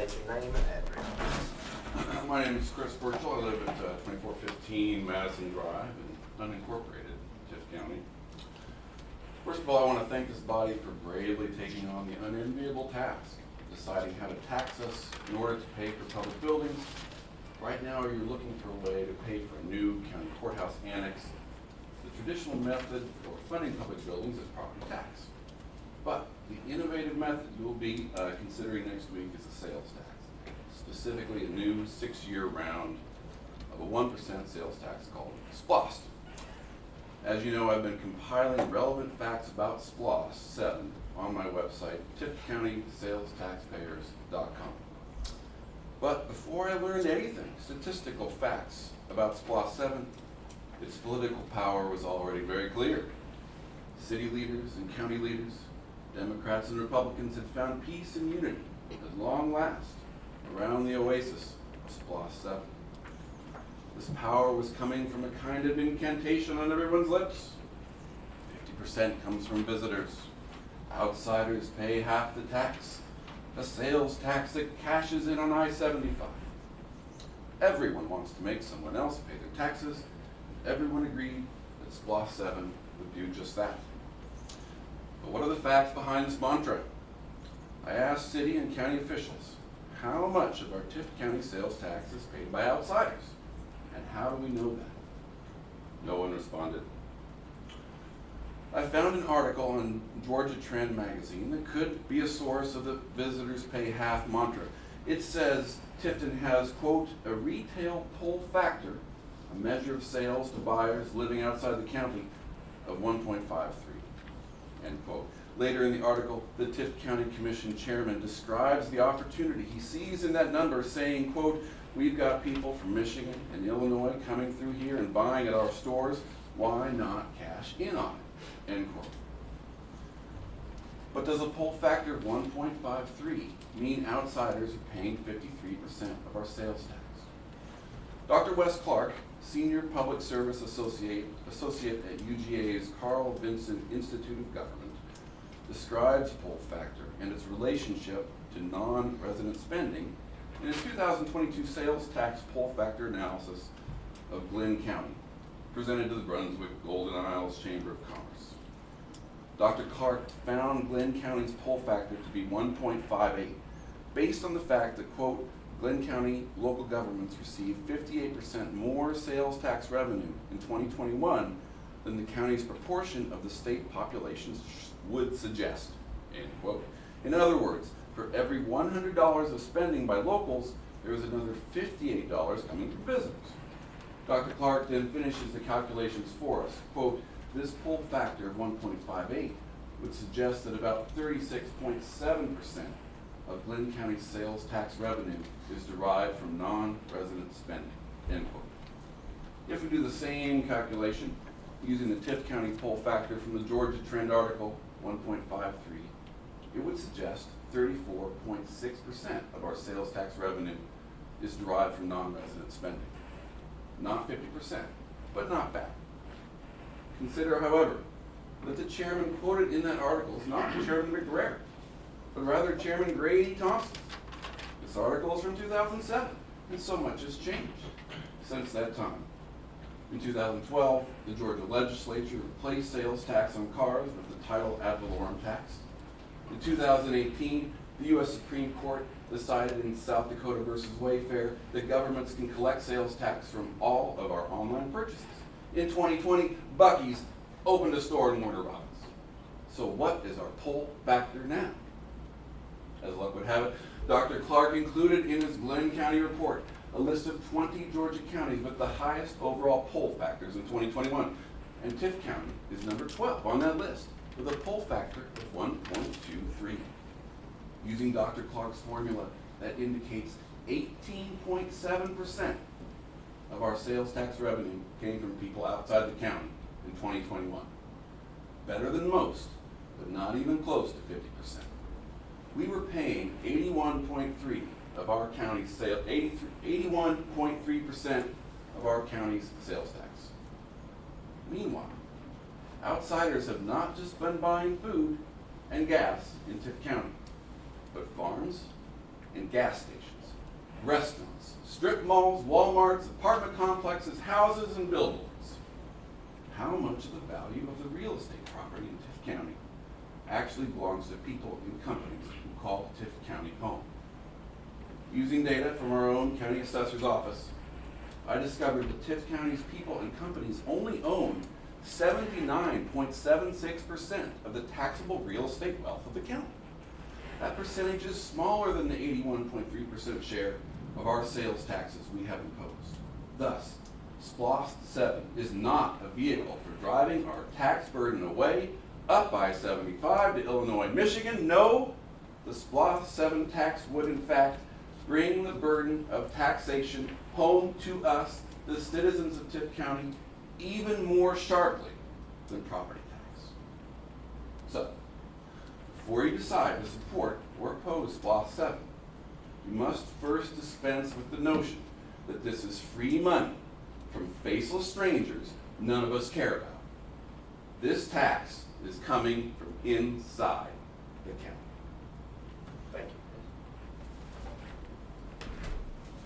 state your name and address, please. My name is Chris Burchell. I live at 2415 Madison Drive in unincorporated Tift County. First of all, I want to thank this body for bravely taking on the unenviable task of deciding how to tax us in order to pay for public buildings. Right now, you're looking for a way to pay for a new county courthouse annex. The traditional method for funding public buildings is property tax. But the innovative method you will be considering next week is a sales tax, specifically a new 6-year round of a 1% sales tax called SPLOST. As you know, I've been compiling relevant facts about SPLOST 7 on my website, tiftcountysalestaxpayers.com. But before I learned anything, statistical facts about SPLOST 7, its political power was already very clear. City leaders and county leaders, Democrats and Republicans had found peace and unity at long last around the oasis of SPLOST 7. This power was coming from a kind of incantation on everyone's lips. 50% comes from visitors. Outsiders pay half the tax. A sales tax that cashes in on I-75. Everyone wants to make someone else pay their taxes. Everyone agreed that SPLOST 7 would do just that. But what are the facts behind this mantra? I asked city and county officials, how much of our Tift County sales tax is paid by outsiders? And how do we know that? No one responded. I found an article in Georgia Trend magazine that could be a source of the visitors pay half mantra. It says Tifton has, quote, a retail pull factor, a measure of sales to buyers living outside the county, of 1.53, end quote. Later in the article, the Tift County Commission chairman describes the opportunity he sees in that number, saying, quote, we've got people from Michigan and Illinois coming through here and buying at our stores. Why not cash in on it? End quote. But does a pull factor of 1.53 mean outsiders are paying 53% of our sales tax? Dr. Wes Clark, Senior Public Service Associate at UGA's Carl Vinson Institute of Government, describes pull factor and its relationship to non-resident spending in his 2022 sales tax pull factor analysis of Glenn County, presented to the Brunswick Golden Isles Chamber of Commerce. Dr. Clark found Glenn County's pull factor to be 1.58, based on the fact that, quote, Glenn County local governments received 58% more sales tax revenue in 2021 than the county's proportion of the state population would suggest, end quote. In other words, for every $100 of spending by locals, there is another $58 coming from visitors. Dr. Clark then finishes the calculations for us. Quote, this pull factor of 1.58 would suggest that about 36.7% of Glenn County's sales tax revenue is derived from non-resident spending, end quote. If we do the same calculation using the Tift County pull factor from the Georgia Trend article, 1.53, it would suggest 34.6% of our sales tax revenue is derived from non-resident spending. Not 50%, but not bad. Consider, however, that the chairman quoted in that article is not Chairman McBrayer, but rather Chairman Grady Thompson. This article is from 2007, and so much has changed since that time. In 2012, the Georgia legislature replaced sales tax on cars with the title ad valorem tax. In 2018, the U.S. Supreme Court decided in South Dakota versus Wayfair that governments can collect sales tax from all of our online purchases. In 2020, Buc-ee's opened a store in Warner Robins. So what is our pull factor now? As luck would have it, Dr. Clark included in his Glenn County report a list of 20 Georgia counties with the highest overall pull factors in 2021. And Tift County is number 12 on that list with a pull factor of 1.23. Using Dr. Clark's formula, that indicates 18.7% of our sales tax revenue came from people outside the county in 2021. Better than most, but not even close to 50%. We were paying 81.3% of our county's sales, 81.3% of our county's sales tax. Meanwhile, outsiders have not just been buying food and gas in Tift County, but farms, and gas stations, restaurants, strip malls, Walmarts, apartment complexes, houses, and billboards. How much of the value of the real estate property in Tift County actually belongs to people and companies who call Tift County home? Using data from our own county assessor's office, I discovered that Tift County's people and companies only own 79.76% of the taxable real estate wealth of the county. That percentage is smaller than the 81.3% share of our sales taxes we have imposed. Thus, SPLOST 7 is not a vehicle for driving our tax burden away up I-75 to Illinois and Michigan. No, the SPLOST 7 tax would in fact bring the burden of taxation home to us, the citizens of Tift County, even more sharply than property tax. So, before you decide to support or oppose SPLOST 7, you must first dispense with the notion that this is free money from faceless strangers none of us care about. This tax is coming from inside the county. Thank you.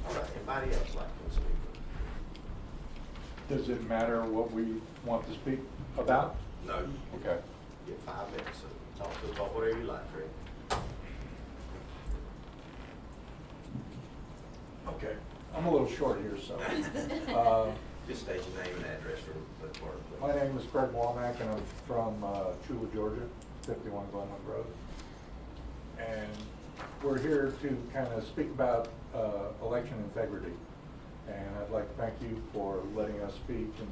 All right, anybody else like to speak? Does it matter what we want to speak about? No. Okay. Get 5 minutes and talk to us about whatever you like, Fred. Okay. I'm a little short here, so. Just state your name and address for the clerk, please. My name is Fred Womack, and I'm from Chula, Georgia, 51 Glenwood Road. And we're here to kind of speak about election integrity. And I'd like to thank you for letting us speak and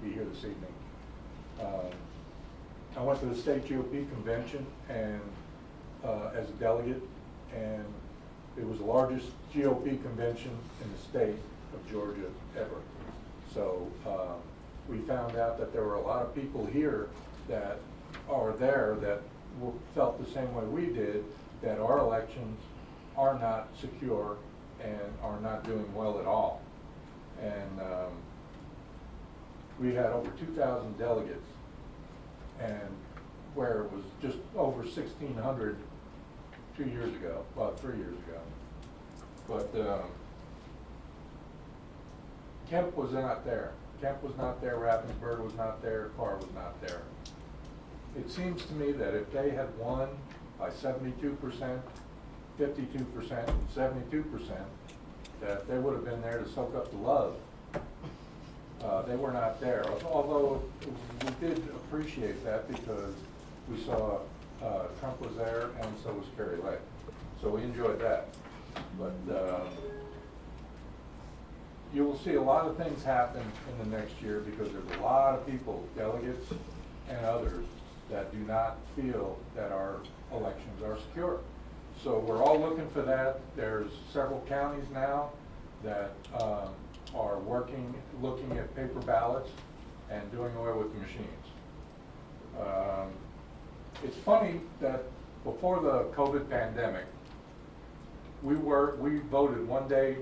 be here this evening. I went to the state GOP convention and as a delegate, and it was the largest GOP convention in the state of Georgia ever. So we found out that there were a lot of people here that are there that felt the same way we did, that our elections are not secure and are not doing well at all. And we had over 2,000 delegates, and where it was just over 1,600 2 years ago, about 3 years ago. But Kemp was not there. Kemp was not there, Raffensperger was not there, Carr was not there. It seems to me that if they had won by 72%, 52%, 72%, that they would have been there to soak up the love. They were not there, although we did appreciate that because we saw Trump was there and so was Kerry Lake. So we enjoyed that. But you will see a lot of things happen in the next year because there's a lot of people, delegates and others, that do not feel that our elections are secure. So we're all looking for that. There's several counties now that are looking at paper ballots and doing away with the machines. It's funny that before the COVID pandemic, we voted one day.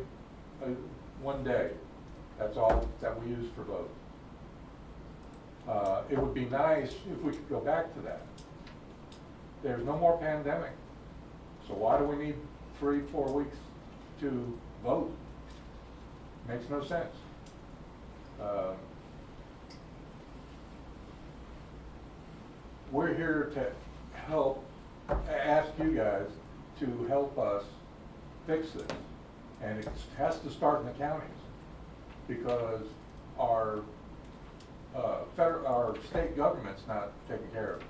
That's all that we used for vote. It would be nice if we could go back to that. There's no more pandemic. So why do we need 3-4 weeks to vote? Makes no sense. We're here to help, ask you guys to help us fix this. And it has to start in the counties because our state government's not taking care of it.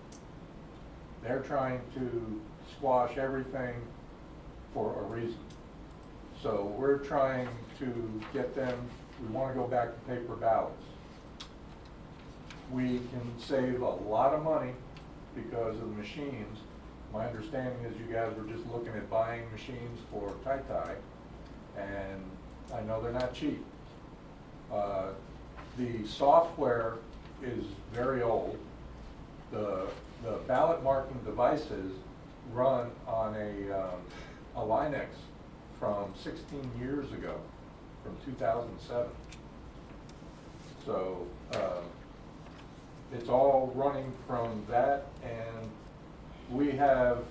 They're trying to squash everything for a reason. So we're trying to get them, we want to go back to paper ballots. We can save a lot of money because of the machines. My understanding is you guys were just looking at buying machines for tie-tie, and I know they're not cheap. The software is very old. The ballot marking devices run on a Linux from 16 years ago, from 2007. So it's all running from that, and we have,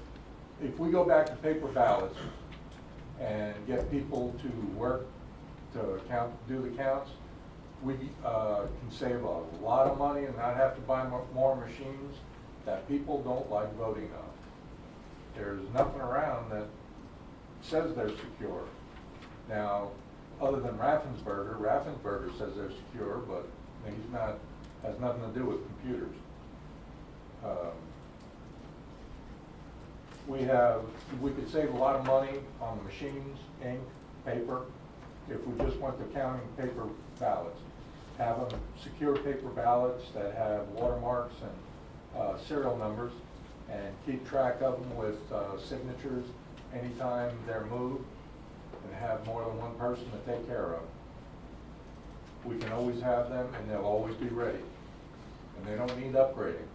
if we go back to paper ballots, and get people to work to count, do the counts, we can save a lot of money and not have to buy more machines that people don't like voting on. There's nothing around that says they're secure. Now, other than Raffensperger says they're secure, but he's not, has nothing to do with computers. We could save a lot of money on the machines, ink, paper, if we just went to counting paper ballots. Have them secure paper ballots that have watermarks and serial numbers, and keep track of them with signatures anytime they're moved, and have more than one person to take care of. We can always have them, and they'll always be ready, and they don't need upgrading.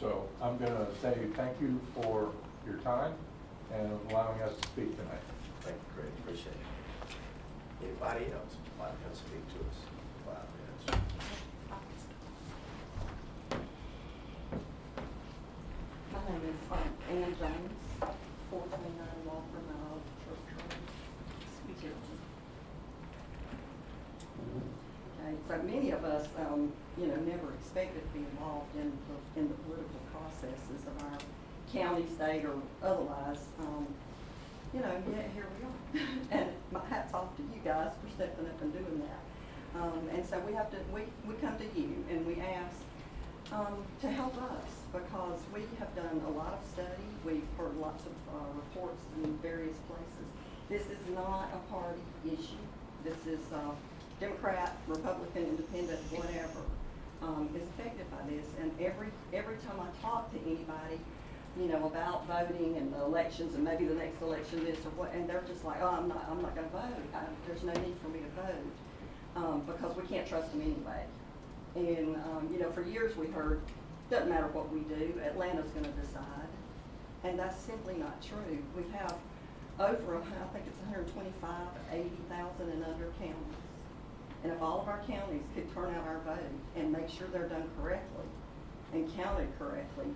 So I'm going to say thank you for your time and allowing us to speak tonight. Thank you, Greg, appreciate it. Anybody else would like to speak to us? 5 minutes. My name is Ann James, 429 Walker Road, Church Road. Okay, so many of us, never expected to be involved in the political processes of our county, state, or otherwise. Yet here we are. And my hat's off to you guys for stepping up and doing that. And so we come to you and we ask to help us, because we have done a lot of study. We've heard lots of reports in various places. This is not a party issue. This is Democrat, Republican, Independent, whatever, is affected by this. And every time I talk to anybody, about voting and the elections and maybe the next election, this or what, and they're just like, oh, I'm not going to vote. There's no need for me to vote because we can't trust them anyway. And for years we heard, doesn't matter what we do, Atlanta's going to decide, and that's simply not true. We have over, I think it's 125, 80,000 and under counties. And if all of our counties could turn out our vote and make sure they're done correctly and counted correctly,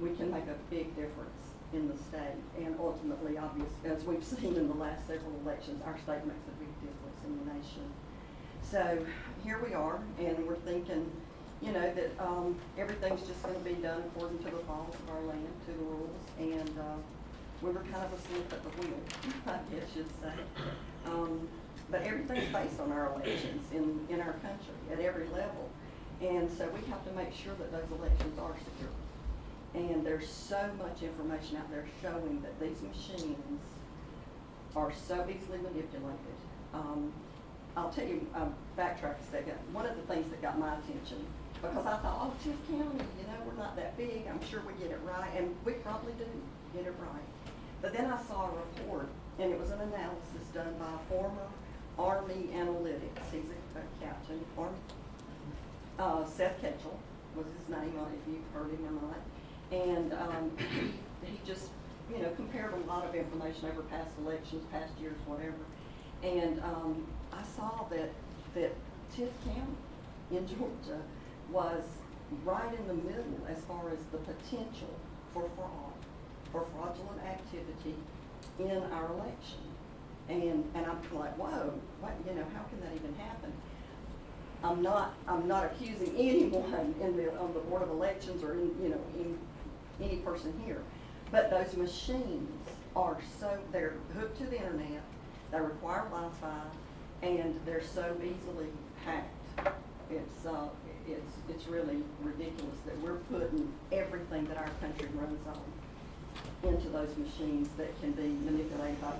we can make a big difference in the state. And ultimately, obviously, as we've seen in the last several elections, our state makes a big difference in the nation. So here we are, and we're thinking, that everything's just going to be done according to the laws of our land, to the rules, and we were kind of asleep at the wheel, I guess you'd say. But everything's based on our elections in our country at every level. And so we have to make sure that those elections are secure. And there's so much information out there showing that these machines are so easily manipulated. I'll tell you, backtrack a second. One of the things that got my attention, because I thought, oh, Tift County, we're not that big. I'm sure we get it right. And we probably do get it right. But then I saw a report, and it was an analysis done by a former Army analytics. He's a captain, Seth Ketchel was his name, if you've heard him or not. And he just, compared a lot of information over past elections, past years, whatever. And I saw that Tift County in Georgia was right in the middle as far as the potential for fraud, for fraudulent activity in our election. And I'm like, whoa, what, how can that even happen? I'm not accusing anyone on the Board of Elections or in any person here, but those machines are they're hooked to the internet, they require Wi-Fi, and they're so easily hacked. It's really ridiculous that we're putting everything that our country runs on into those machines that can be manipulated by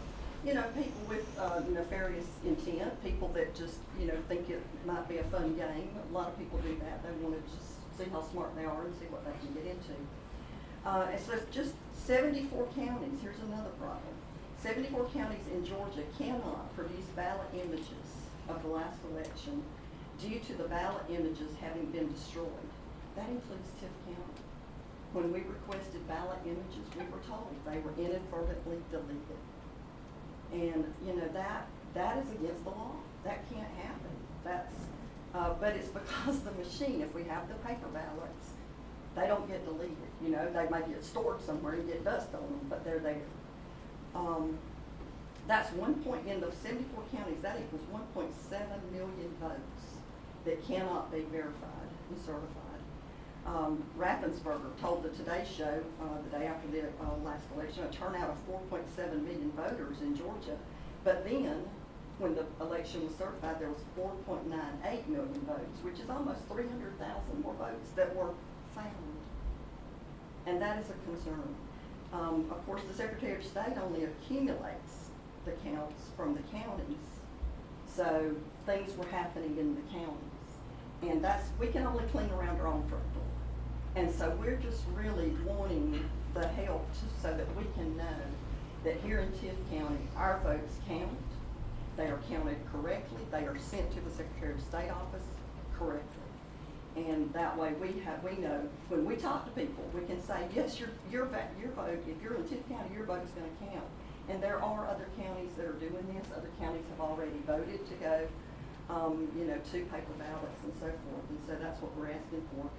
people with nefarious intent, people that just, think it might be a fun game. A lot of people do that. They want to just see how smart they are and see what they can get into. And so just 74 counties, here's another problem. 74 counties in Georgia cannot produce ballot images of the last election due to the ballot images having been destroyed. That includes Tift County. When we requested ballot images, we were told they were inadvertently deleted. And that is against the law. That can't happen. But it's because the machine, if we have the paper ballots, They don't get deleted, you know, they may get stored somewhere and get dust on them, but they're there. That's in those 74 counties, that equals 1.7 million votes that cannot be verified and certified. Raffensperger told the Today Show the day after the last election, a turnout of 4.7 million voters in Georgia. But then, when the election was certified, there was 4.98 million votes, which is almost 300,000 more votes that were found. And that is a concern. Of course, the Secretary of State only accumulates the counts from the counties. So things were happening in the counties. And we can only clean around our own front door. And so we're just really wanting the help so that we can know that here in Tift County, our votes count. They are counted correctly. They are sent to the Secretary of State office correctly. And that way we know, when we talk to people, we can say, yes, your vote, if you're in Tift County, your vote is going to count. And there are other counties that are doing this. Other counties have already voted to go, you know, to paper ballots and so forth. And so that's what we're asking for.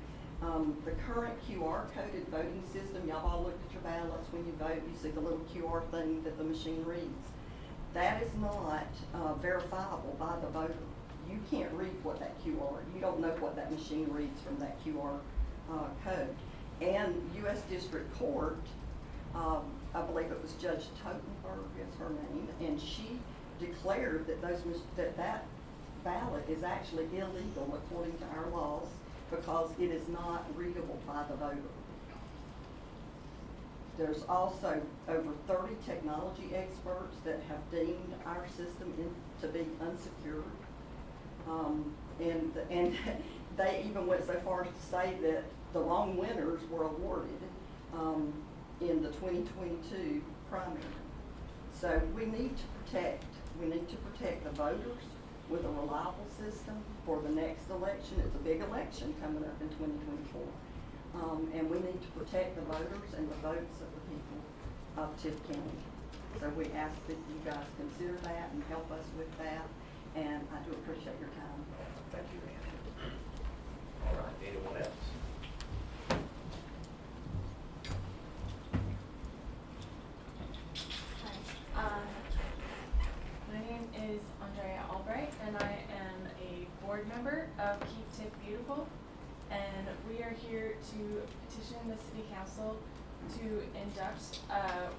The current QR coded voting system, y'all all looked at your ballots when you vote, you see the little QR thing that the machine reads. That is not verifiable by the voter. You can't read what that QR, you don't know what that machine reads from that QR code. And U.S. District Court, I believe it was Judge Totenberg is her name, and she declared that that ballot is actually illegal according to our laws because it is not readable by the voter. There's also over 30 technology experts that have deemed our system to be unsecured. And they even went so far as to say that the wrong winners were awarded in the 2022 primary. So we need to protect the voters with a reliable system for the next election. It's a big election coming up in 2024. And we need to protect the voters and the votes of the people of Tift County. So we ask that you guys consider that and help us with that. And I do appreciate your time. Thank you, Ann. All right, anyone else? Hi. My name is Andrea Albright, and I am a board member of Keep Tift Beautiful. And we are here to petition the City Council to induct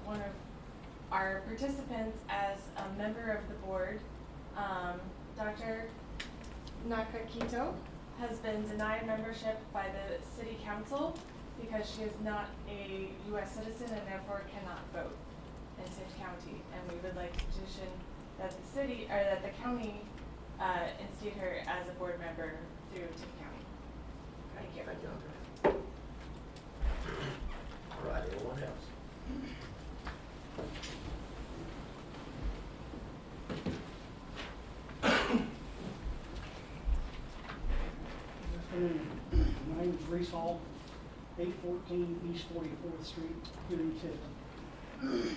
one of our participants as a member of the board. Dr. Nakakito has been denied membership by the City Council because she is not a U.S. citizen and therefore cannot vote in Tift County. And we would like to petition that the county instate her as a board member through Tift County. Thank you. Thank you, Andrea. All right, anyone else? My name is Reese Hall, 814 East 44th Street, here in Tifton.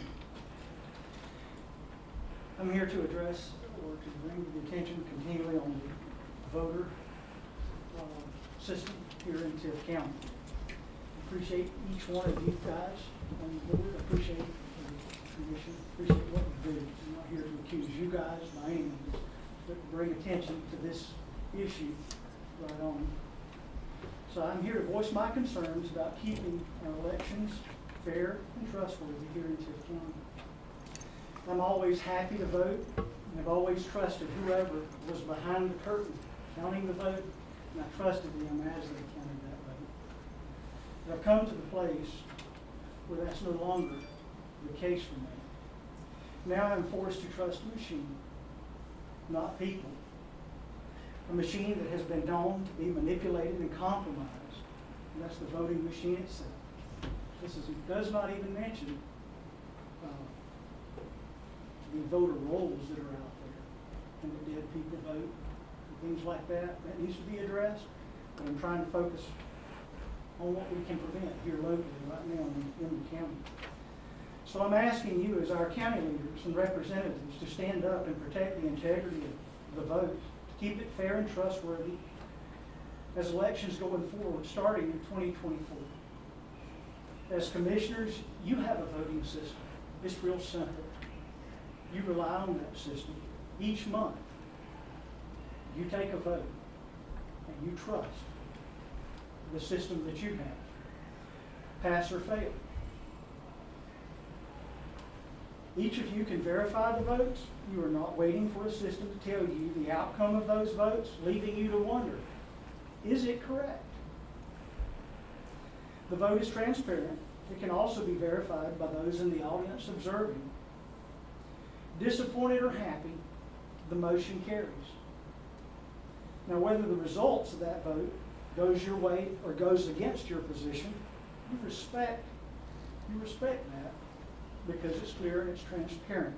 I'm here to address or to bring the attention continually on the voter system here in Tift County. Appreciate each one of you guys on the board. Appreciate the commission. Appreciate what you do. I'm not here to accuse you guys by any means, but to bring attention to this issue right on. So I'm here to voice my concerns about keeping our elections fair and trustworthy here in Tift County. I'm always happy to vote, and I've always trusted whoever was behind the curtain counting the vote, and I trusted them as they counted that vote. But I've come to the place where that's no longer the case for me. Now I'm forced to trust a machine, not people. A machine that has been known to be manipulated and compromised, and that's the voting machine itself. This does not even mention the voter rolls that are out there, and the dead people vote, and things like that. That needs to be addressed, but I'm trying to focus on what we can prevent here locally right now in the county. So I'm asking you as our county leaders and representatives to stand up and protect the integrity of the vote, keep it fair and trustworthy, as elections going forward, starting in 2024. As commissioners, you have a voting system. It's real simple. You rely on that system. Each month, you take a vote and you trust the system that you have. Pass or fail. Each of you can verify the votes. You are not waiting for a system to tell you the outcome of those votes, leaving you to wonder, is it correct? The vote is transparent. It can also be verified by those in the audience observing. Disappointed or happy, the motion carries. Now, whether the results of that vote goes your way or goes against your position, you respect that because it's clear and it's transparent.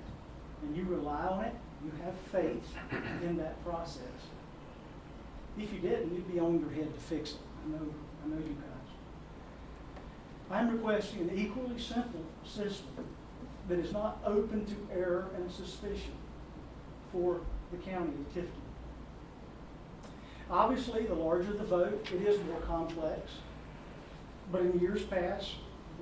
And you rely on it, you have faith in that process. If you didn't, you'd be on your head to fix it. I know you guys. I'm requesting an equally simple system that is not open to error and suspicion for the county of Tift. Obviously, the larger the vote, it is more complex. But in years past,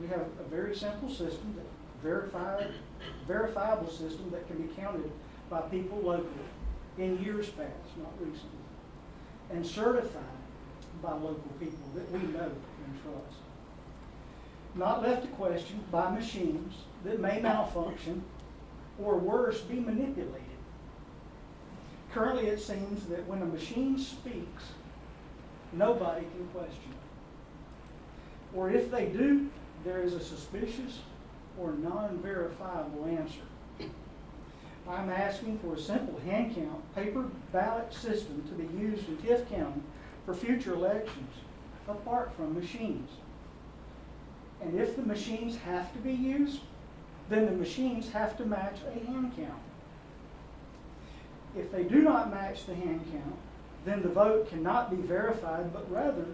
we have a very simple system, verifiable system that can be counted by people locally in years past, not recently, and certified by local people that we know and trust. Not left to question by machines that may malfunction or worse, be manipulated. Currently, it seems that when a machine speaks, nobody can question it. Or if they do, there is a suspicious or non-verifiable answer. I'm asking for a simple hand count paper ballot system to be used in Tift County for future elections, apart from machines. And if the machines have to be used, then the machines have to match a hand count. If they do not match the hand count, then the vote cannot be verified, but rather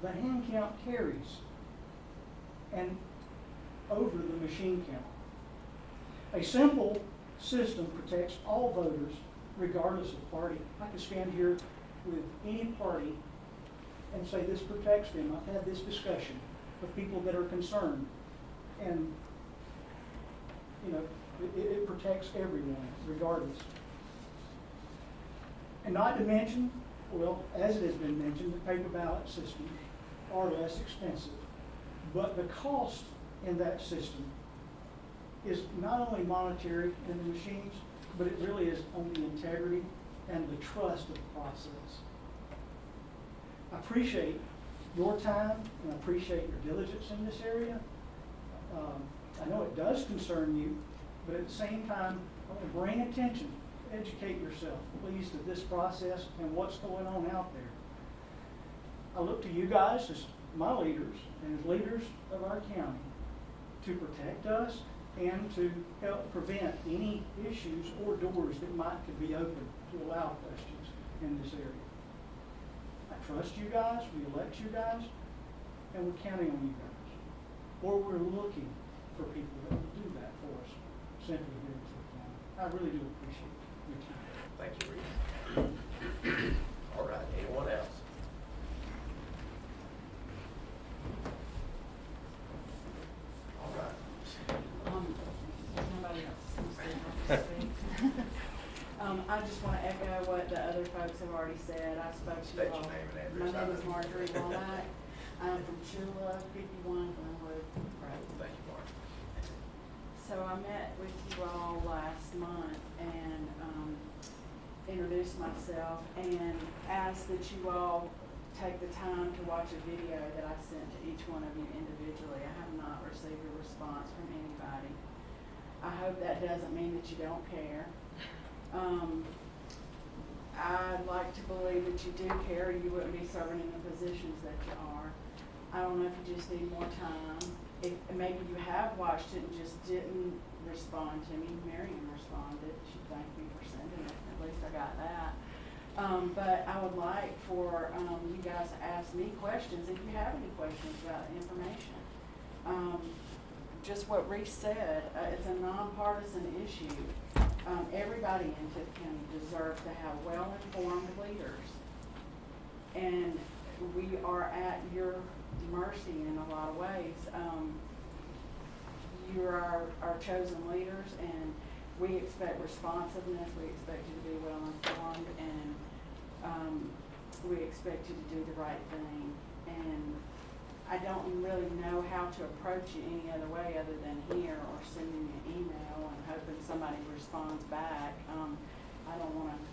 the hand count carries and over the machine count. A simple system protects all voters regardless of party. I could stand here with any party and say this protects them. I've had this discussion with people that are concerned, and it protects everyone regardless. And not to mention, well, as it has been mentioned, the paper ballot systems are less expensive, but the cost in that system is not only monetary in the machines, but it really is on the integrity and the trust of the process. I appreciate your time and I appreciate your diligence in this area. I know it does concern you, but at the same time, I want to bring attention, educate yourself, please, to this process and what's going on out there. I look to you guys as my leaders and as leaders of our county to protect us and to help prevent any issues or doors that could be opened to allow questions in this area. I trust you guys, we elect you guys, and we're counting on you guys. Or we're looking for people that will do that for us simply here in Tift County. I really do appreciate your time. Thank you, Reed. All right, anyone else? All right. Nobody else. I just want to echo what the other folks have already said. I spoke to State you all. your name and My address. name is Marjorie Womack. I'm from Chula, 51 Glenwood Road. Thank you, Mark. So I met with you all last month and introduced myself and asked that you all take the time to watch a video that I sent to each one of you individually. I have not received a response from anybody. I hope that doesn't mean that you don't care. I'd like to believe that you do care, or you wouldn't be serving in the positions that you are. I don't know if you just need more time. If maybe you have watched it and just didn't respond to me. Marion responded. She thanked me for sending it. At least I got that. But I would like for you guys to ask me questions if you have any questions about the information. Just what Reese said, it's a nonpartisan issue. Everybody in Tift County deserves to have well-informed leaders. And we are at your mercy in a lot of ways. You're our chosen leaders, and we expect responsiveness, we expect you to be well informed, and we expect you to do the right thing. And I don't really know how to approach you any other way other than here or sending you an email and hoping somebody responds back. I don't want to,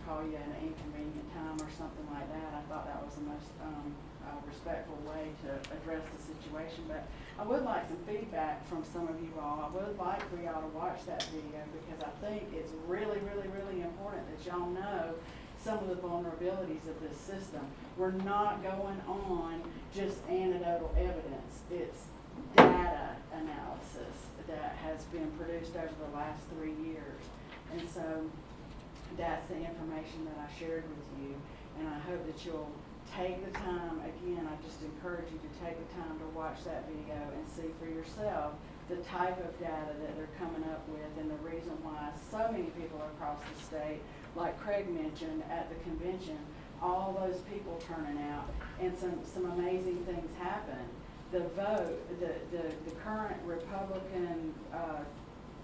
call you at an inconvenient time or something like that. I thought that was the most respectful way to address the situation. But I would like some feedback from some of you all. I would like for y'all to watch that video, because I think it's really, really, really important that y'all know some of the vulnerabilities of this system. We're not going on just anecdotal evidence. It's data analysis that has been produced over the last 3 years. And so that's the information that I shared with you. And I hope that you'll take the time, again, I just encourage you to take the time to watch that video and see for yourself the type of data that they're coming up with, and the reason why so many people across the state, like Craig mentioned at the convention, all those people turning out, and some amazing things happen. The vote, the current Republican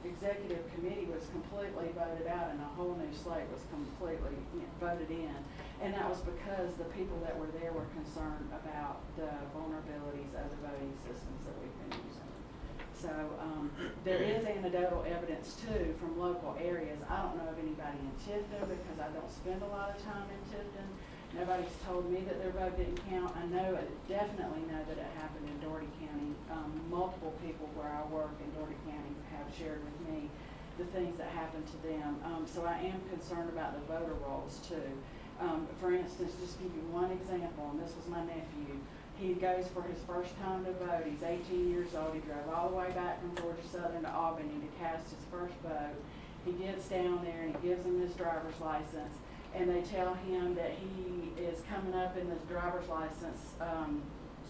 executive committee was completely voted out, and a whole new slate was completely voted in. And that was because the people that were there were concerned about the vulnerabilities of the voting systems that we've been using. So there is anecdotal evidence too from local areas. I don't know of anybody in Tifton, because I don't spend a lot of time in Tifton. Nobody's told me that their vote didn't count. I definitely know that it happened in Doherty County. Multiple people where I work in Doherty County have shared with me the things that happened to them. So I am concerned about the voter rolls too. For instance, just give you one example, and this was my nephew. He goes for his first time to vote. He's 18 years old. He drove all the way back from Georgia Southern to Albany to cast his first vote. He gets down there and he gives them his driver's license, and they tell him that he is coming up in this driver's license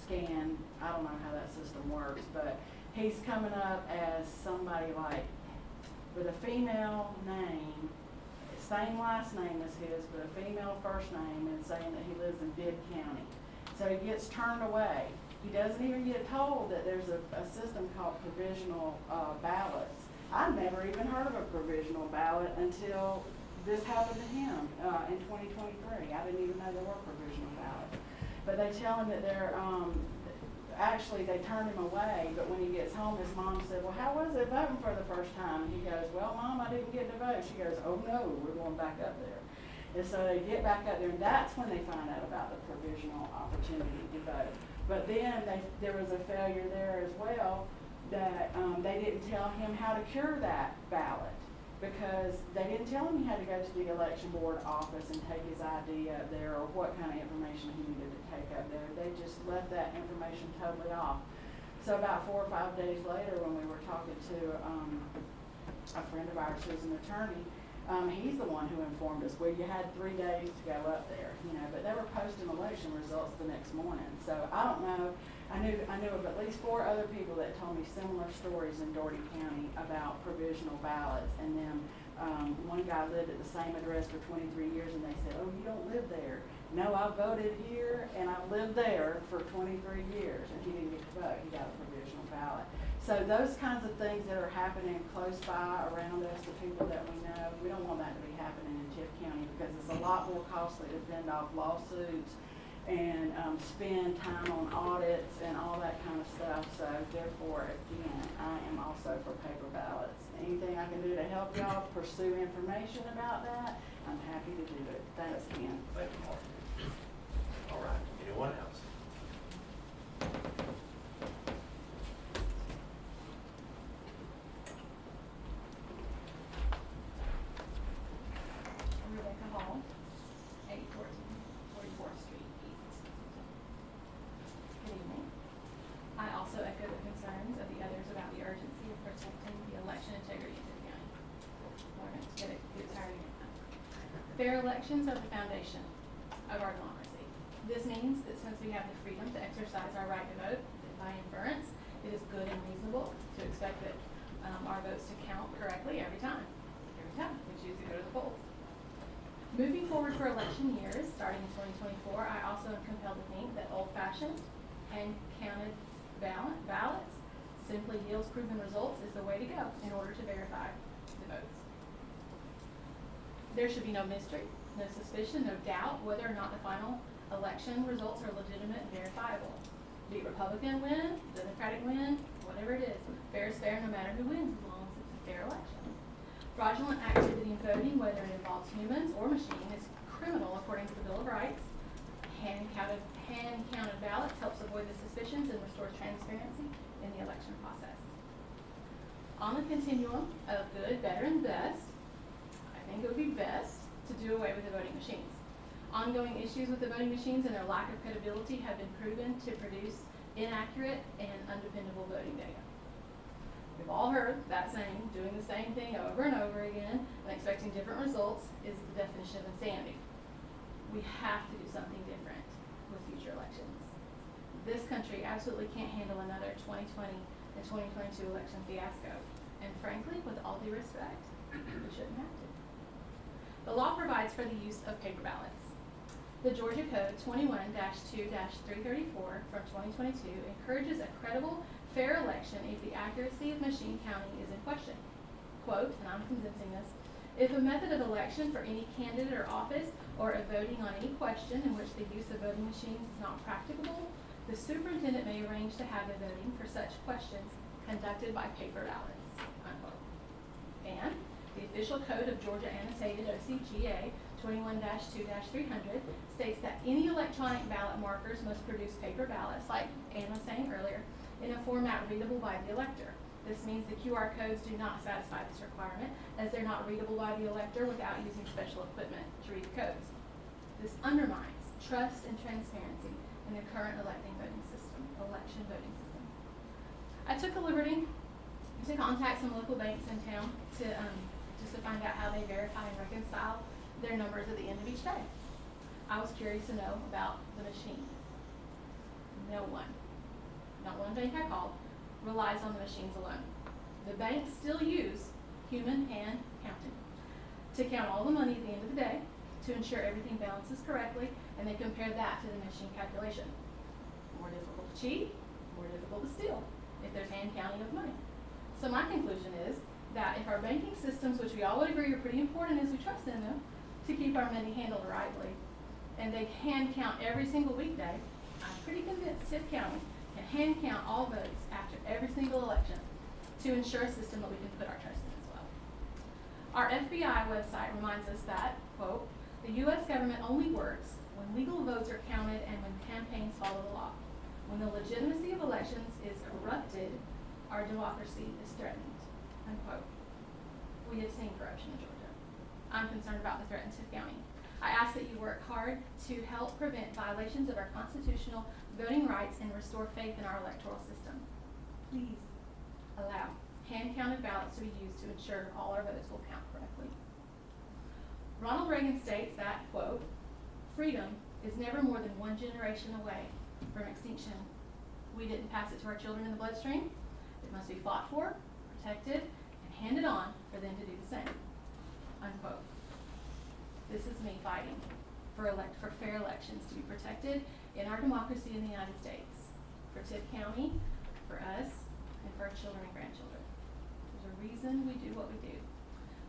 scan. I don't know how that system works, but he's coming up as somebody like with a female name, same last name as his, but a female first name, and saying that he lives in Bibb County. So he gets turned away. He doesn't even get told that there's a system called provisional ballots. I've never even heard of a provisional ballot until this happened to him in 2023. I didn't even know there were provisional ballots. But they tell him that they're, actually they turned him away, but when he gets home, his mom said, well, how was it voting for the first time? And he goes, well, Mom, I didn't get to vote. She goes, oh no, we're going back up there. And so they get back up there, and that's when they find out about the provisional opportunity to vote. But then there was a failure there as well, that they didn't tell him how to cure that ballot, because they didn't tell him he had to go to the election board office and take his ID up there, or what kind of information he needed to take up there. They just left that information totally off. So about 4 or 5 days later, when we were talking to a friend of ours who's an attorney, he's the one who informed us, well, you had 3 days to go up there, but they were posting election results the next morning. So I don't know. I knew of at least 4 other people that told me similar stories in Doherty County about provisional ballots. And then one guy lived at the same address for 23 years, and they said, oh, you don't live there. No, I voted here, and I lived there for 23 years, and he didn't get to vote. He got a provisional ballot. So those kinds of things that are happening close by around us, the people that we know, we don't want that to be happening in Tift County, because it's a lot more costly to fend off lawsuits and spend time on audits and all that kind of stuff. So therefore, again, I am also for paper ballots. Anything I can do to help y'all pursue information about that, I'm happy to do it. Thanks, Ken. Thank you, Mark. All right, anyone else? Rebecca Hall, 814 44th Street East. Good evening. I also echo the concerns of the others about the urgency of protecting the election integrity in the county. We're going to get tired of that. Fair elections are the foundation of our democracy. This means that since we have the freedom to exercise our right to vote, that by inference, it is good and reasonable to expect that our votes to count correctly every time we choose to go to the polls. Moving forward for election years, starting in 2024, I also am compelled to think that old-fashioned, hand-counted ballots simply yields proven results is the way to go in order to verify the votes. There should be no mystery, no suspicion, no doubt whether or not the final election results are legitimate and verifiable. Be it Republican win, Democratic win, whatever it is, fair is fair no matter who wins as long as it's a fair election. Fraudulent activity in voting, whether it involves humans or machine, is criminal according to the Bill of Rights. Hand-counted ballots helps avoid the suspicions and restores transparency in the election process. On the continuum of good, better, and best, I think it would be best to do away with the voting machines. Ongoing issues with the voting machines and their lack of credibility have been proven to produce inaccurate and undependable voting data. We've all heard that saying, doing the same thing over and over again and expecting different results is the definition of insanity. We have to do something different with future elections. This country absolutely can't handle another 2020 and 2022 election fiasco. And frankly, with all due respect, we shouldn't have to. The law provides for the use of paper ballots. The Georgia Code 21-2-334 from 2022 encourages a credible, fair election if the accuracy of machine counting is in question. Quote, and I'm condensing this, if a method of election for any candidate or office or of voting on any question in which the use of voting machines is not practicable, the superintendent may arrange to have the voting for such questions conducted by paper ballots, unquote. And the official code of Georgia annotated OCGA 21-2-300 states that any electronic ballot markers must produce paper ballots, like Ann was saying earlier, in a format readable by the elector. This means the QR codes do not satisfy this requirement, as they're not readable by the elector without using special equipment to read the codes. This undermines trust and transparency in the current election voting system. I took a liberty to contact some local banks in town just to find out how they verify and reconcile their numbers at the end of each day. I was curious to know about the machines. Not one bank I called relies on the machines alone. The banks still use human hand counting to count all the money at the end of the day, to ensure everything balances correctly, and they compare that to the machine calculation. More difficult to cheat, more difficult to steal if there's hand counting of money. So my conclusion is that if our banking systems, which we all would agree are pretty important as we trust in them, to keep our money handled rightly, and they hand count every single weekday, I'm pretty convinced Tift County can hand count all votes after every single election to ensure a system that we can put our trust in as well. Our FBI website reminds us that, quote, the U.S. government only works when legal votes are counted and when campaigns follow the law. When the legitimacy of elections is corrupted, our democracy is threatened, unquote. We have seen corruption in Georgia. I'm concerned about the threat in Tift County. I ask that you work hard to help prevent violations of our constitutional voting rights and restore faith in our electoral system. Please allow hand-counted ballots to be used to ensure all our votes will count correctly. Ronald Reagan states that, quote, freedom is never more than one generation away from extinction. We didn't pass it to our children in the bloodstream. It must be fought for, protected, and handed on for them to do the same, unquote. This is me fighting for fair elections to be protected in our democracy in the United States, for Tift County, for us, and for our children and grandchildren. There's a reason we do what we do.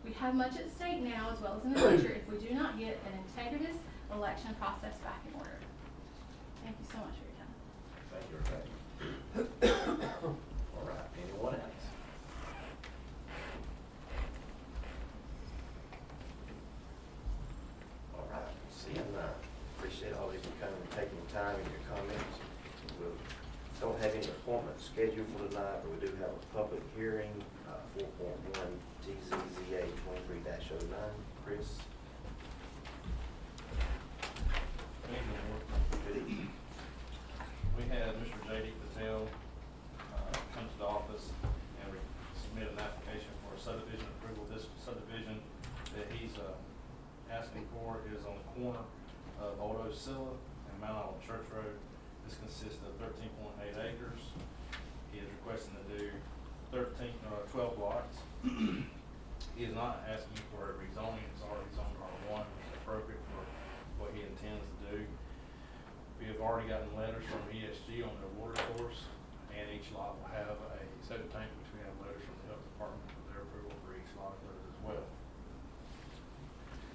We have much at stake now as well as in the future if we do not get an integritous election process back in order. Thank you so much for your time. Thank you, Rebecca. All right, anyone else? All right, seeing none. Appreciate all of you coming and taking the time and your comments. We don't have any appointments scheduled for tonight, but we do have a public hearing, 4.1 TZZA 23-09. Chris? Good evening. We had Mr. J.D. Patel come to the office and submit an application for a subdivision approval. This subdivision that he's asking for is on the corner of Old Ocilla and Mount Olive Church Road. This consists of 13.8 acres. He is requesting to do 12 blocks. He is not asking for a rezoning. It's already zoned R1, which is appropriate. already gotten letters from ESG on their water source, and each lot will have a septic tank, which we have letters from the health department for their approval for each lot of those as well.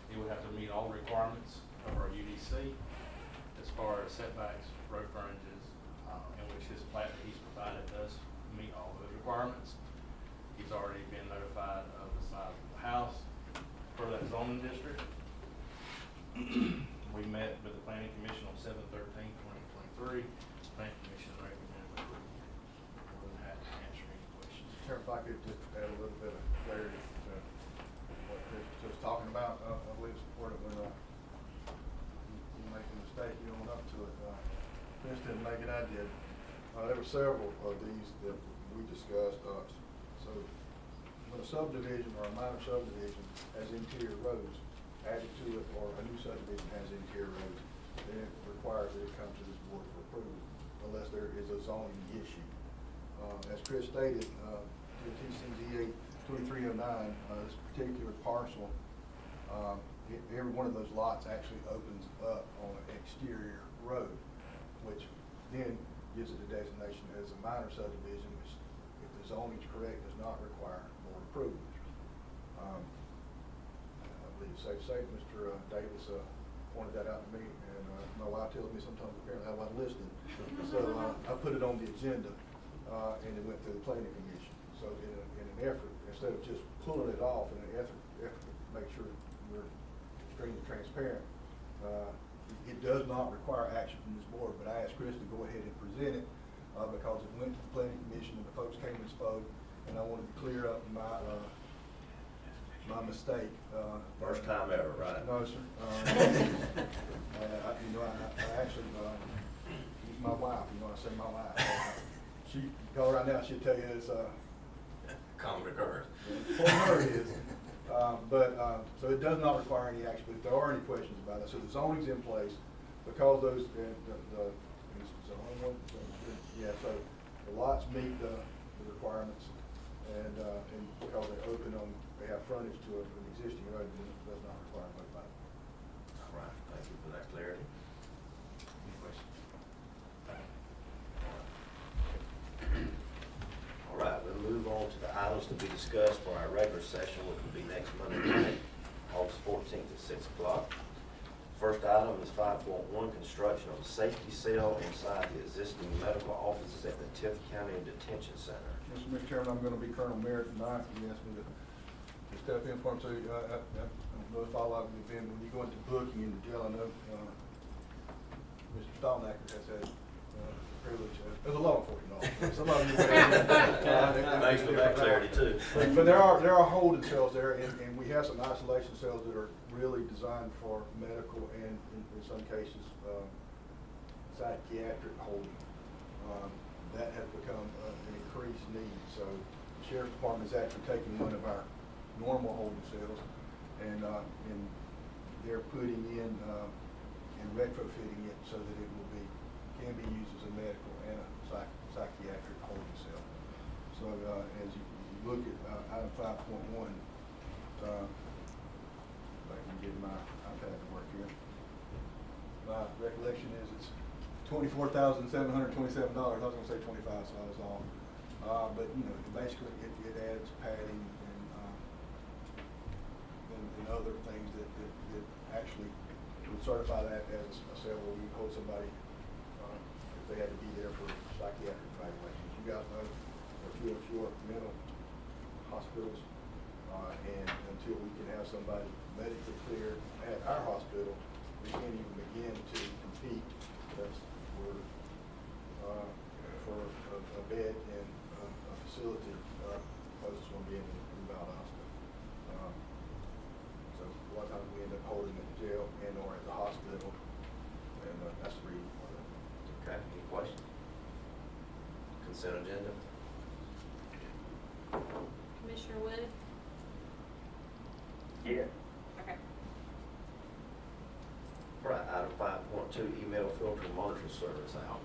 It would have to meet all requirements of our UDC as far as setbacks, road frontages, in which his plat that he's provided does meet all those requirements. He's already been notified of the size of the house for that zoning district. We met with the planning commission on 7/13/2023. Planning commission recommended approval. More than happy to answer any questions. Chairman, if I could just add a little bit of clarity to what Chris was just talking about, I believe it's important when you make a mistake, you own up to it. Chris didn't make it, I did. There were several of these that we discussed. So when a subdivision or a minor subdivision has interior roads added to it, or a new subdivision has interior roads, then it requires that it come to this board for approval, unless there is a zoning issue. As Chris stated, the TCZA 2309, this particular parcel, every one of those lots actually opens up on an exterior road, which then gives it a designation as a minor subdivision, which, if the zoning is correct, does not require board approval. I believe it's safe to say Mr. Davis pointed that out to me, and my wife tells me sometimes apparently I wasn't listening. So I put it on the agenda, and it went to the planning commission. So in an effort, instead of just pulling it off, in an effort to make sure we're extremely transparent, it does not require action from this board, but I asked Chris to go ahead and present it because it went to the planning commission and the folks came and spoke, and I wanted to clear up my mistake. First time ever, right? No, sir. I actually, my wife, I say my wife. She, call her right now, she'll tell you it's, Common occurrence. for her it is. So it does not require any action, but if there are any questions about it, so the zoning's in place, because those, so the lots meet the requirements, and because they open on, they have frontage to an existing road, then it does not require much about it. All right, thank you for that clarity. Any questions? All right, we'll move on to the items to be discussed for our regular session, which will be next Monday night, August 14th at 6 o'clock. First item is 5.1, construction of a safety cell inside the existing medical offices at the Tift County Detention Center. Yes, Mr. Chairman, I'm going to be Colonel Merritt tonight. He asked me to step in for him. So I don't know if all of you have been, when you go into booking in the jail, I know Mr. Stallnacker has had privilege. There's a law enforcement officer. Some of you Thanks for that clarity too. But there are holding cells there, and we have some isolation cells that are really designed for medical and in some cases psychiatric holding. That has become an increased need. So the Sheriff's Department is actually taking one of our normal holding cells and they're putting in and retrofitting it so that it can be used as a medical and a psychiatric holding cell. So as you look at item 5.1, if I can get my iPad to work here. My recollection is it's $24,727. I was going to say 25, so I was off. But basically it adds padding and other things that actually would certify that as a cell where we hold somebody if they had to be there for psychiatric evaluations. You guys know there are few and fewer mental hospitals, and until we can have somebody medically cleared at our hospital, we can't even begin to compete. That's where for a bed in a facility, closest one being in Valley Hospital. So a lot of times we end up holding at the jail and or at the hospital, and that's the reason for that. Okay, any questions? Consent agenda? Commissioner Wood? Yeah. Okay. All right, item 5.2, email filter monitoring service out.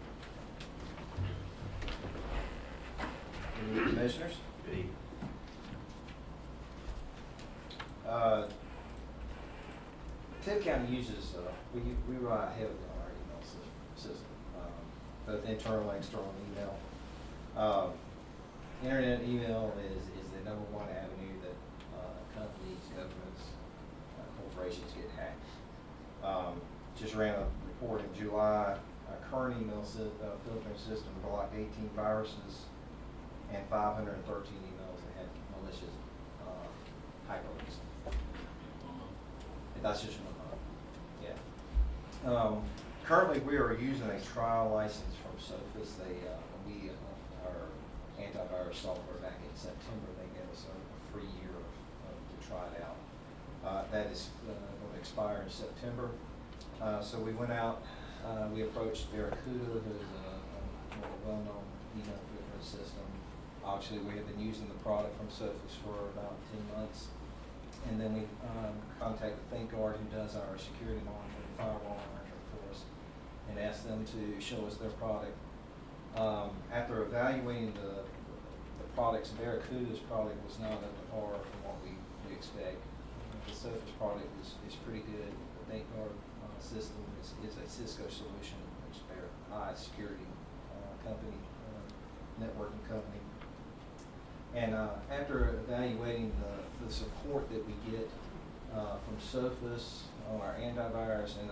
Commissioners, Good evening. Tift County uses, we rely heavily on our email system. both internal and external email. Internet email is the number one avenue that companies, governments, corporations get hacked. Just ran a report in July. Current email filtering system blocked 18 viruses and 513 emails that had malicious hyperlinks. That's just 1 month. Yeah. Currently, we are using a trial license from Sophos. We our antivirus software back in September. They gave us a free year to try it out. That is going to expire in September. So we went out. We approached Barracuda, who's a well-known email filtering system. Obviously, we have been using the product from Sophos for about 10 months. And then we contacted ThinkGuard, who does our security monitoring, firewall monitoring for us, and asked them to show us their product. After evaluating the products, Barracuda's product was not up to par from what we expect. The Sophos product is pretty good. The ThinkGuard system is a Cisco solution, which is their high security company, networking company. And after evaluating the support that we get from Sophos on our antivirus and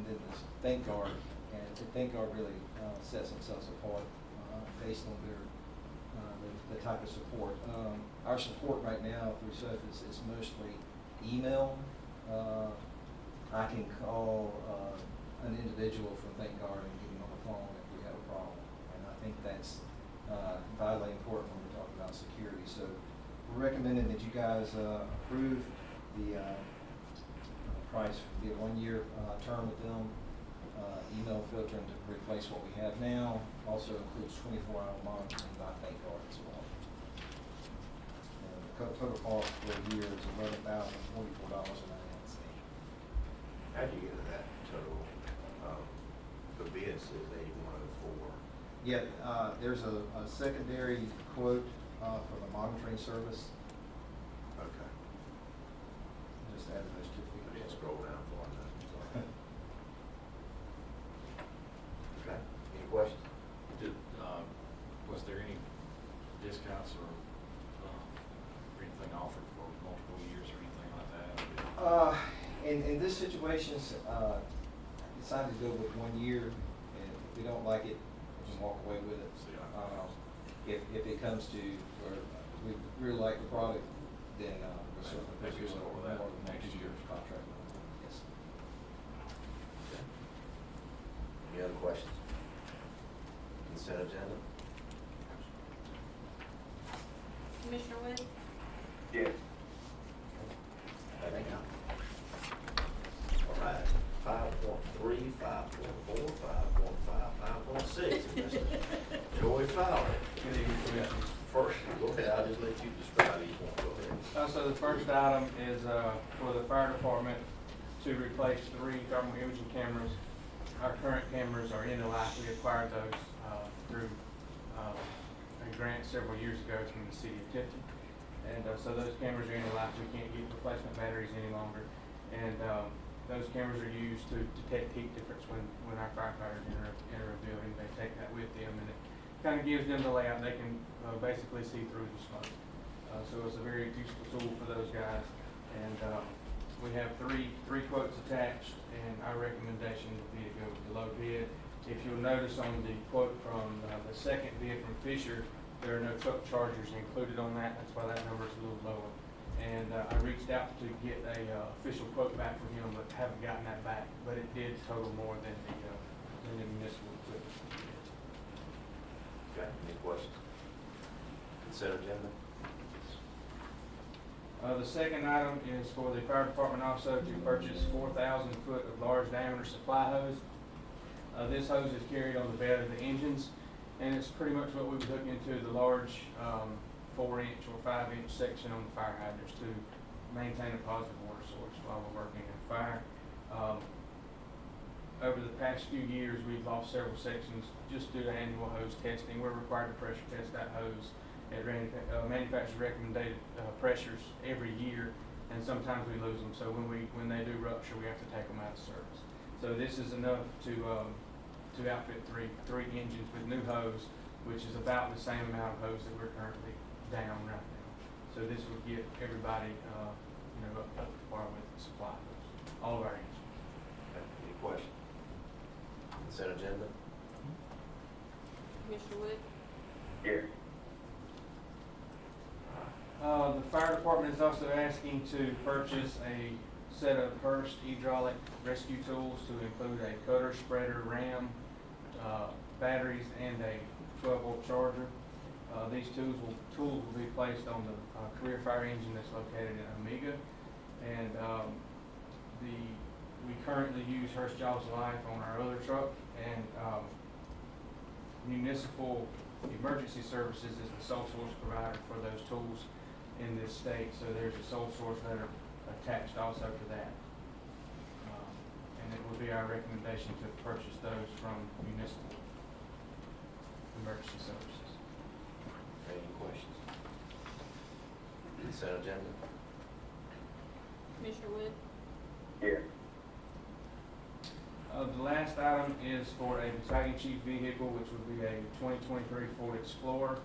then this ThinkGuard, and ThinkGuard really sets themselves apart based on the type of support. Our support right now through Sophos is mostly email. I can call an individual from ThinkGuard and get him on the phone if we have a problem, and I think that's vitally important when we're talking about security. So we're recommending that you guys approve the price for the 1-year term with them. Email filtering to replace what we have now. Also includes 24-hour monitoring by ThinkGuard as well. And the total cost for a year is $11,044.99. How'd you get to that total? The bid says 8104. Yeah, there's a secondary quote for the monitoring service. Okay. Just added those two I didn't figures. scroll down far enough. Sorry. Okay. Any questions? Was there any discounts or anything offered for multiple years or anything like that? In this situation, decided to go with 1 year, and if we don't like it, we can walk away with it. If it comes to where we really like the product, then we'll certainly Maybe pursue explore more that than next year. contract. Yes. Okay. Any other questions? Consent agenda? Commissioner Wood? Yes. Thank you. All right, 5.3, 5.4, 5.5, 5.6, Mr. Joey Fowler. Good evening, Commissioner. First, go ahead, I'll just let you describe each one, go ahead. So the first item is for the fire department to replace 3 thermal imaging cameras. Our current cameras are end of life. We acquired those through a grant several years ago from the city of Tift. And so those cameras are end of life. We can't get replacement batteries any longer. And those cameras are used to detect heat difference when our firefighters enter a building. They take that with them, and it kind of gives them the layout. They can basically see through the smoke. So it's a very useful tool for those guys. And we have three quotes attached, and our recommendation would be to go with the low bid. If you'll notice on the quote from the second bid from Fisher, there are no truck chargers included on that. That's why that number is a little lower. And I reached out to get a official quote back from him, but haven't gotten that back. But it did total more than the municipal equipment. Okay, any questions? Consent agenda? The second item is for the fire department also to purchase 4,000 foot of large diameter supply hose. This hose is carried on the bed of the engines, and it's pretty much what we would hook into the large 4-inch or 5-inch section on the fire hydrants to maintain a positive water source while we're working in a fire. Over the past few years, we've lost several sections just due to annual hose testing. We're required to pressure test that hose at manufacturer's recommended pressures every year, and sometimes we lose them. So when they do rupture, we have to take them out of service. So this is enough to to outfit three engines with new hose, which is about the same amount of hose that we're currently down right now. So this would get everybody, up to par with the supply hose, all of our engines. Okay, any questions? Consent agenda? Commissioner Wood? Here. The fire department is also asking to purchase a set of Hurst hydraulic rescue tools to include a cutter, spreader, ram, batteries, and a 12-volt charger. These tools will be placed on the career fire engine that's located in Omega, and we currently use Hurst Jaws of Life on our other truck, and Municipal Emergency Services is the sole source provider for those tools in this state, so there's a sole source letter attached also to that. And it would be our recommendation to purchase those from Municipal Emergency Services. Any questions? Consent agenda? Commissioner Wood? Here. The last item is for a battalion chief vehicle, which would be a 2023 Ford Explorer.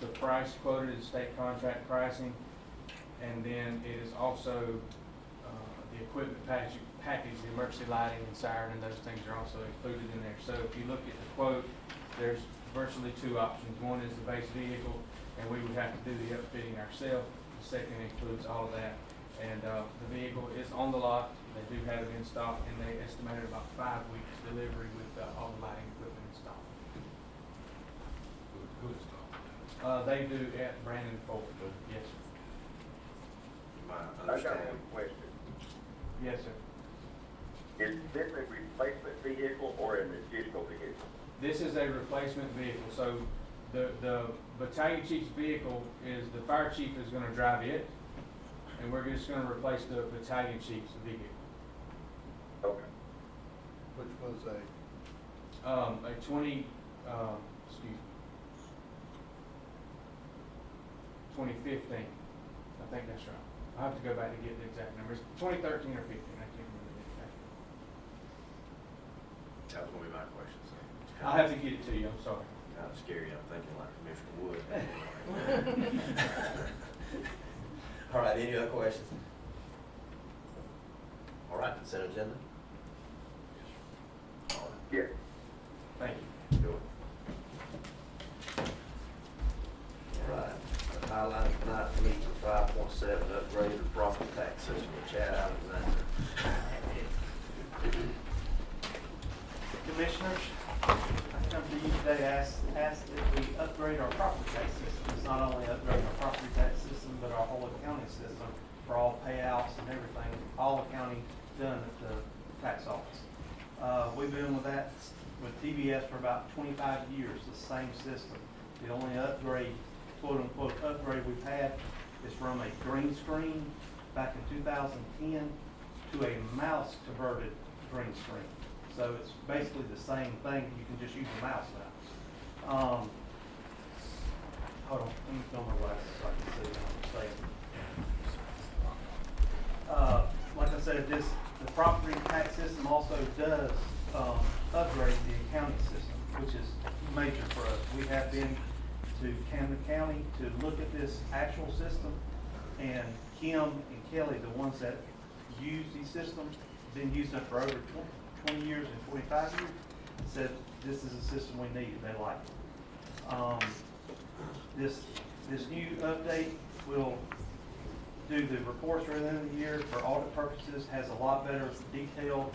The price quoted is state contract pricing, and then it is also the equipment package, the emergency lighting and siren, and those things are also included in there. So if you look at the quote, there's virtually two options. One is the base vehicle, and we would have to do the upfitting ourselves. The second includes all of that. And the vehicle is on the lot. They do have it in stock, and they estimated about 5 weeks delivery with all the lighting equipment installed. Who installed? They do at Brandon Ford. Yes, sir. My I got understanding. one question. Yes, sir. Is this a replacement vehicle or an additional vehicle? This is a replacement vehicle. So the battalion chief's vehicle is, the fire chief is going to drive it, and we're just going to replace the battalion chief's vehicle. Okay. Which was a, A 20, 2015. I think that's right. I'll have to go back and get the exact numbers. 2013 or 15. I can't remember the exact. That was gonna be my question, so. I'll have to get it to you. I'm sorry. Kind of scary, I'm thinking like Commissioner Wood. All right, any other questions? All right, consent agenda? All right. Yes. Thank you. Do it. All right, the highlight tonight, meet the 5.7 upgrade of the property tax system with Chad Alexander. Commissioners, I come to you today to ask that we upgrade our property tax system. It's not only upgrade our property tax system, but our whole accounting system for all payouts and everything, all accounting done at the tax office. We've been with that, with TBS for about 25 years, the same system. The only upgrade, quote unquote upgrade we've had is from a green screen back in 2010 to a mouse converted green screen. So it's basically the same thing, you can just use a mouse now. Hold on, let me film my glasses so I can see what I'm saying. Like I said, the property tax system also does upgrade the accounting system, which is major for us. We have been to Camden County to look at this actual system, and Kim and Kelly, the ones that use these systems, been using it for over 20 years and 25 years, said this is a system we need, they like it. This new update will do the reports for the end of the year for audit purposes, has a lot better detailed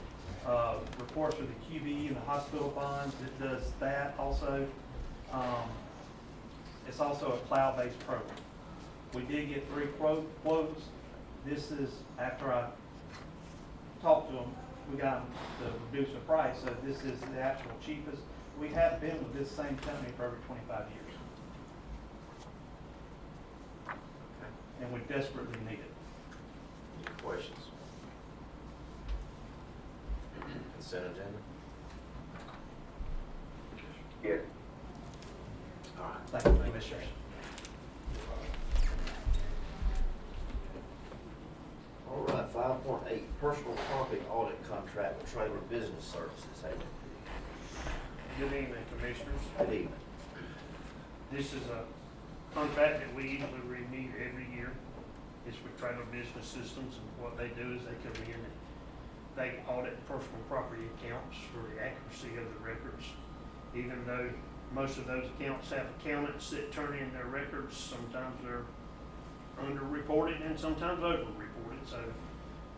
reports for the QB and the hospital bonds. It does that also. It's also a cloud-based program. We did get 3 quotes. This is after I talked to them, we got them to reduce the price, so this is the actual cheapest. We have been with this same company for over 25 years. And we desperately need it. Any questions? Consent agenda? Yes. All right. Thank you, Commissioners. All right, 5.8, personal property public audit contract with Trailer Business Services. Hey, Good evening, Commissioners. good evening. This is a contract that we usually renew every year. It's with Trailer Business Systems, and what they do is they come in and they audit personal property accounts for the accuracy of the records. Even though most of those accounts have accountants that turn in their records, sometimes they're under-reported and sometimes over-reported. So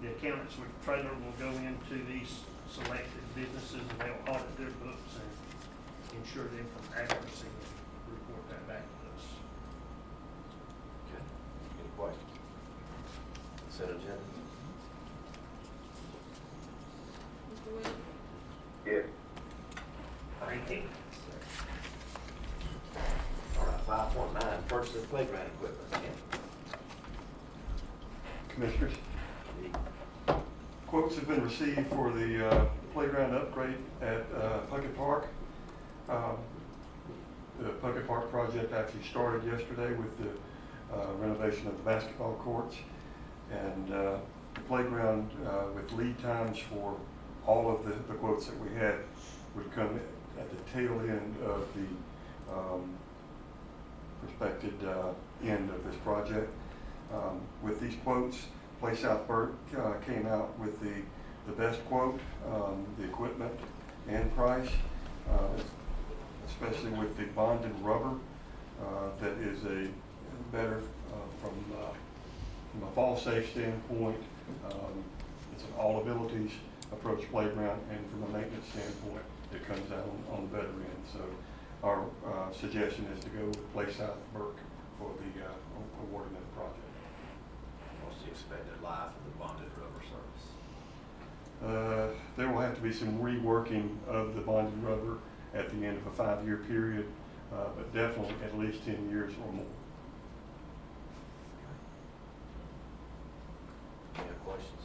the accountants with Trailer will go into these selected businesses and they'll audit their books and ensure them from accuracy and report that back to us. Okay. Any questions? Consent agenda? Mr. Wood? Yes. Thank you. All right, 5.9, purchase of playground equipment. Ken? Commissioners, quotes have been received for the playground upgrade at Puckett Park. The Puckett Park project actually started yesterday with the renovation of the basketball courts. And the playground with lead times for all of the quotes that we had would come at the tail end of the prospected end of this project. With these quotes, Play South Burke came out with the best quote, the equipment and price, especially with the bonded rubber. That is a better from a fall safe standpoint. It's an all abilities approach playground, and from a maintenance standpoint, it comes out on the better end. So our suggestion is to go with Play South Burke for the awarding of the project. What's the expected life of the bonded rubber surface? There will have to be some reworking of the bonded rubber at the end of a 5-year period, but definitely at least 10 years or more. Any other questions?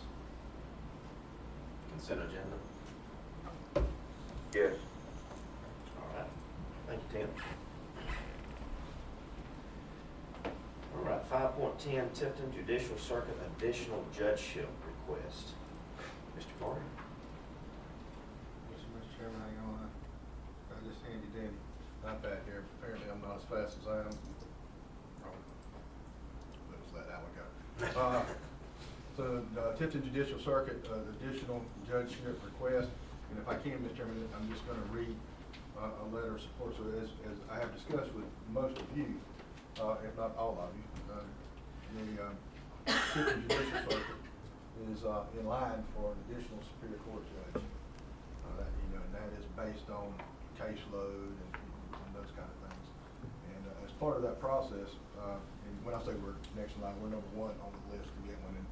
Consent agenda? Yes. All right. Thank you, Tim. All right, 5.10, Tifton Judicial Circuit additional judgeship request. Mr. Carter? Yes, Mr. Chairman, hang on. I just handy dandy iPad here. Apparently I'm not as fast as I am. Let's let that one go. So Tifton Judicial Circuit, additional judgeship request. And if I can, Mr. Chairman, I'm just going to read a letter of support. So as I have discussed with most of you, if not all of you, the Tifton Judicial Circuit is in line for an additional Superior Court judge. And that is based on caseload and those kind of things. And as part of that process, and when I say we're next in line, we're number one on the list to get one. And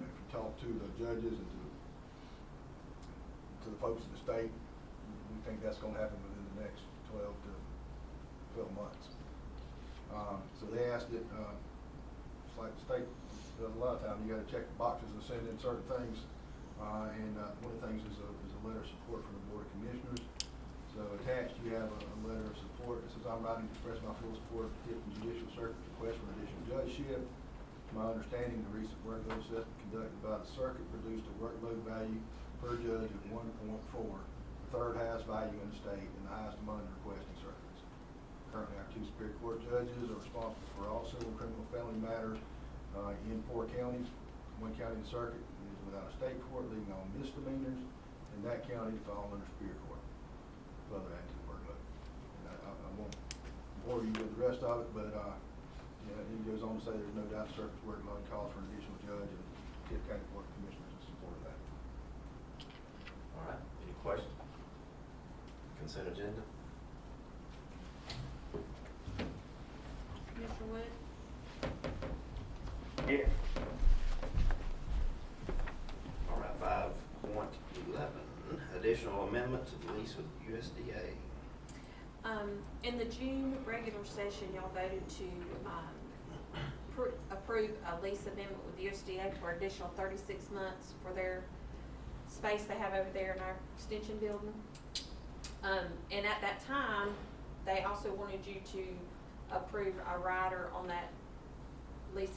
if you talk to the judges and to the folks in the state, we think that's going to happen within the next 12 to 12 months. So they asked it, it's like the state does a lot of time, you got to check the boxes and send in certain things. And one of the things is a letter of support from the Board of Commissioners. So attached, you have a letter of support. It says, I'm writing to express my full support of the Tifton Judicial Circuit request for additional judgeship. To my understanding, the recent workload assessment conducted by the circuit produced a workload value per judge of 1.4, the third highest value in the state and the highest among the requesting circuits. Currently, our 2 Superior Court judges are responsible for all civil and criminal felony matters in 4 counties. 1 county in the circuit is without a state court, leaving all misdemeanors in that county to fall under Superior Court. Further add to the workload. And I won't bore you with the rest of it, but it goes on to say there's no doubt the circuit's workload calls for an additional judge, and Tift County Board of Commissioners in support of that. All right, any questions? Consent agenda? Mr. Wood? Yes. All right, 5.11, additional amendment to the lease with USDA. In the June regular session, y'all voted to approve a lease amendment with USDA for additional 36 months for their space they have over there in our extension building. And at that time, they also wanted you to approve a rider on that lease